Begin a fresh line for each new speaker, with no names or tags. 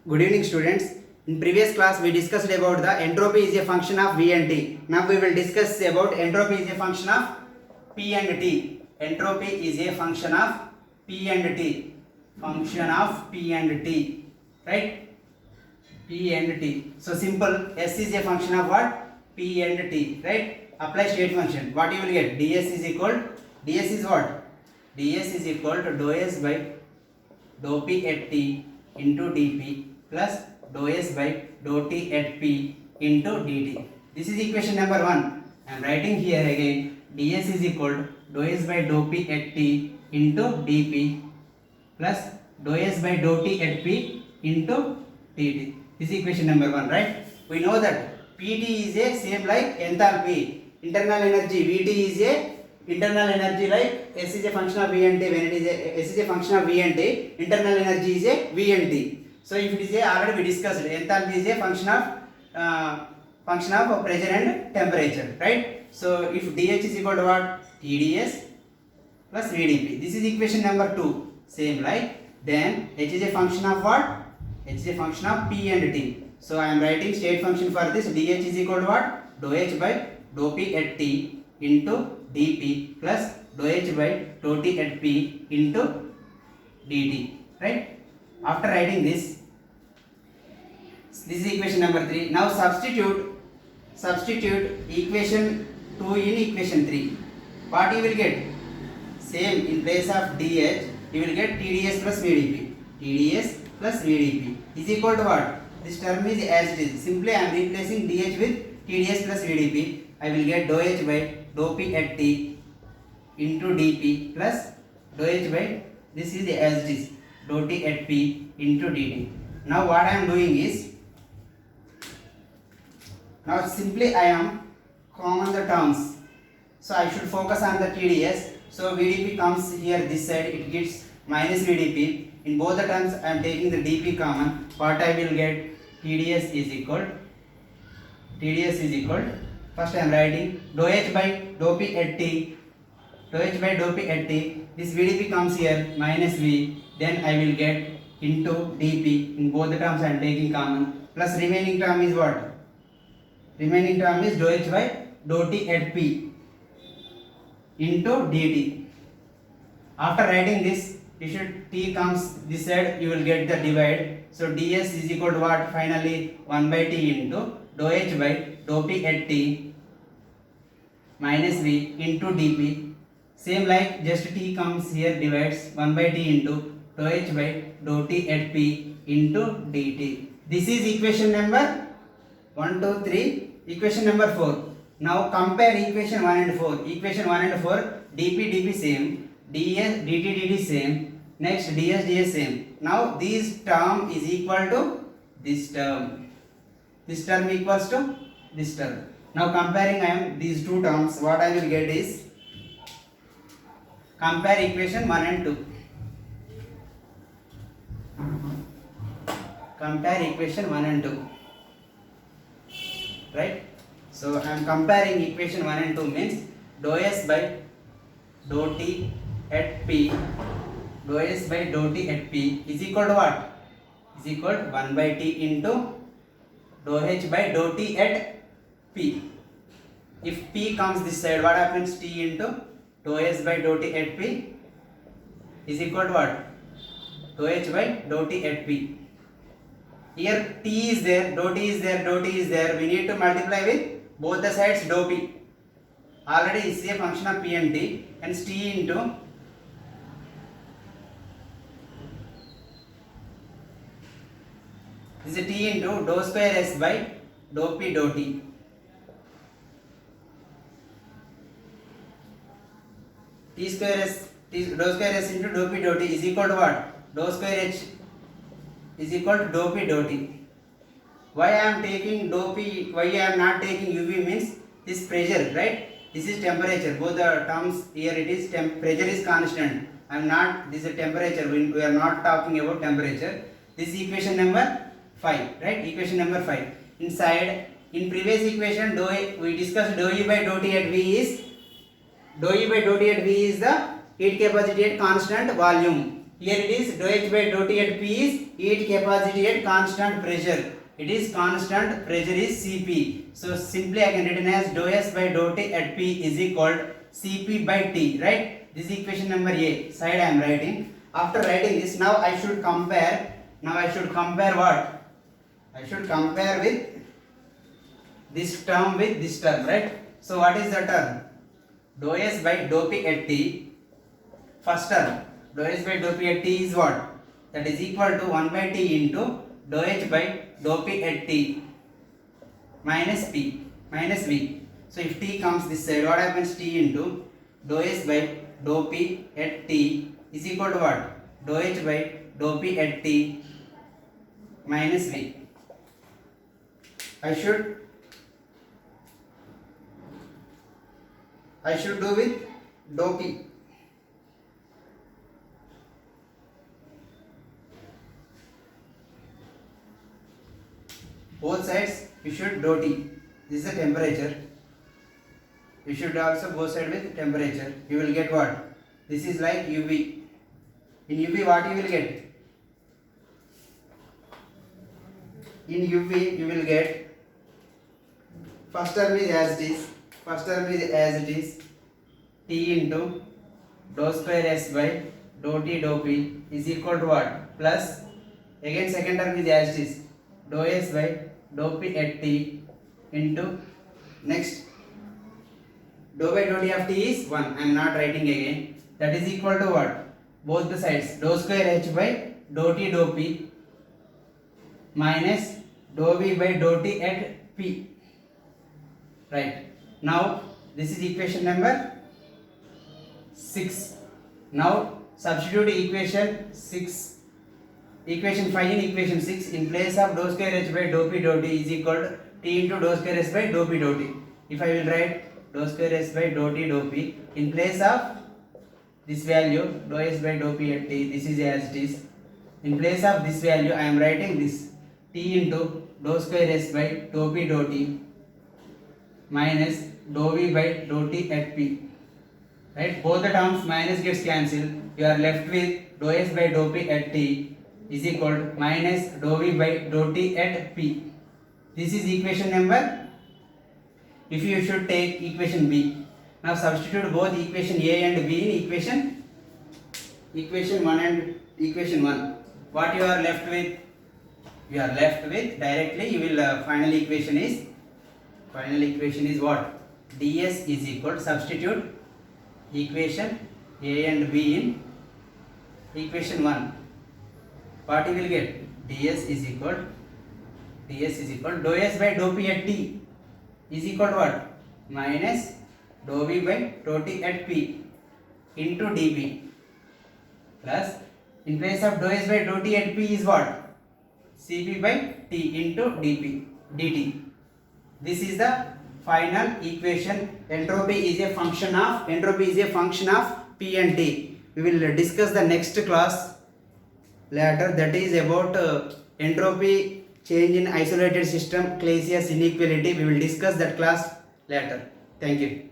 Good evening, students. In previous class, we discussed about the entropy is a function of V and T. Now we will discuss about entropy is a function of P and T. Entropy is a function of P and T. Function of P and T. Right? P and T. So simple. S is a function of what? P and T. Right? Apply state function. What you will get? ds is equal. ds is what? ds is equal to dou s by dou p at t into dp plus dou s by dou t at p into dt. This is equation number 1. I am writing here again ds is equal to dou s by dou p at t into dp plus dou s by dou t at p into dt. This is equation number 1, right? We know that Pt is a same like enthalpy. Internal energy Vt is a internal energy like S is a function of V and T. When it is S is a function of V and T, internal energy is a V and T. So if it is a, already we discussed, enthalpy is a function of pressure and temperature, right? So if dH is equal to what? TdS plus VdP. This is equation number 2. Same like, then H is a function of what? H is a function of P and T. So I am writing state function for this. dH is equal to what? Dou H by dou P at T into dP plus dou H by dou T at P into dt, right? After writing this is equation number 3. Now substitute equation 2 in equation 3. What you will get? Same, in place of dH you will get TdS plus VdP. TdS plus VdP is equal to what? This term is as it is. Simply I am replacing dH with TdS plus VdP. I will get dou H by dou P at T into dP plus dou H by, this is as it is, dou T at P into dt. Now what I am doing is, now simply I am common the terms. So I should focus on the TdS. So VdP comes here this side, it gets minus VdP. In both the terms I am taking the dP common. What I will get? TdS is equal, first I am writing dou H by dou P at T, this VdP comes here minus V, then I will get into dP. In both the terms I am taking common, plus remaining term is what? Remaining term is dou H by dou T at P into dt. After writing this, you should T comes this side, you will get the divide. So ds is equal to what? Finally 1 by T into dou H by dou P at T minus V into dP. Same like just T comes here, divides 1 by T into dou H by dou T at P into dt. This is equation number 1, 2, 3. Equation number 4. Now compare equation 1 and 4. Equation 1 and 4, dP same, ds dt same. Next ds same. Now this term is equal to this term. This term equals to this term. Now comparing I am these two terms, what I will get is, compare equation 1 and 2. Compare equation 1 and 2. Right? So I am comparing equation 1 and 2 means dou S by dou T at P, dou S by dou T at P is equal to what? Is equal to 1 by T into dou H by dou T at P. If P comes this side, what happens? T into dou S by dou T at P is equal to what? Dou H by dou T at P. Here T is there, dou T is there, dou T is there. We need to multiply with both the sides dou P. Already is a function of P and T, and T into this is T into dou square S by dou P dou T. Dou square S into dou P dou T is equal to what? Dou square H is equal to dou P dou T. Why I am taking dou P, why I am not taking UV means this pressure, right? This is temperature. Both the terms here it is pressure is constant. I am not, this is temperature. We are not talking about temperature. This is equation number 5, right? Equation number 5. Inside, in previous equation, we discussed dou E by dou T at V is, dou E by dou T at V is the heat capacity at constant volume. Here it is dou H by dou T at P is heat capacity at constant pressure. It is constant pressure is Cp. So simply I can written as dou S by dou T at P is equal Cp by T, right? This is equation number A. Side I am writing. After writing this, now I should compare. Now I should compare what? I should compare with this term with this term, right? So what is the term? Dou S by dou P at T. First term, dou S by dou P at T is what? That is equal to 1 by T into dou H by dou P at T minus P minus V. So if T comes this side, what happens? T into dou S by dou P at T is equal to what? Dou H by dou P at T minus V. I should do with dou P. Both sides you should dou T. This is the temperature. You should also both sides with temperature. You will get what? This is like UV. In UV what you will get? In UV you will get first term is as it is. First term is as it is. T into dou square S by dou T dou P is equal to what? Plus again second term is as it is. Dou S by dou P at T into next dou by dou T of T is 1. I am not writing again. That is equal to what? Both the sides. Dou square H by dou T dou P minus dou V by dou T at P. Right. Now this is equation number 6. Now substitute equation 6. Equation 5 in equation 6. In place of dou square H by dou P dou T is equal to T into dou square S by dou P dou T. If I will write dou square S by dou T dou P, in place of this value dou S by dou P at T, this is as it is. In place of this value I am writing this T into dou square S by dou P dou T minus dou V by dou T at P. Right? Both the terms minus gets cancelled. You are left with dou S by dou P at T is equal to minus dou V by dou T at P. This is equation number. If you should take equation B. Now substitute both equation A and B in equation 1 and equation 1. What you are left with? You are left with directly you will final equation is what? ds is equal to substitute equation A and B in equation 1. What you will get? ds is equal dou S by dou P at T is equal to what? Minus dou V by dou T at P into dP plus in place of dou S by dou T at P is what? Cp by T into dt. This is the final equation. Entropy is a function of P and T. We will discuss the next class later, that is about entropy change in isolated system, Clausius inequality. We will discuss that class later. Thank you.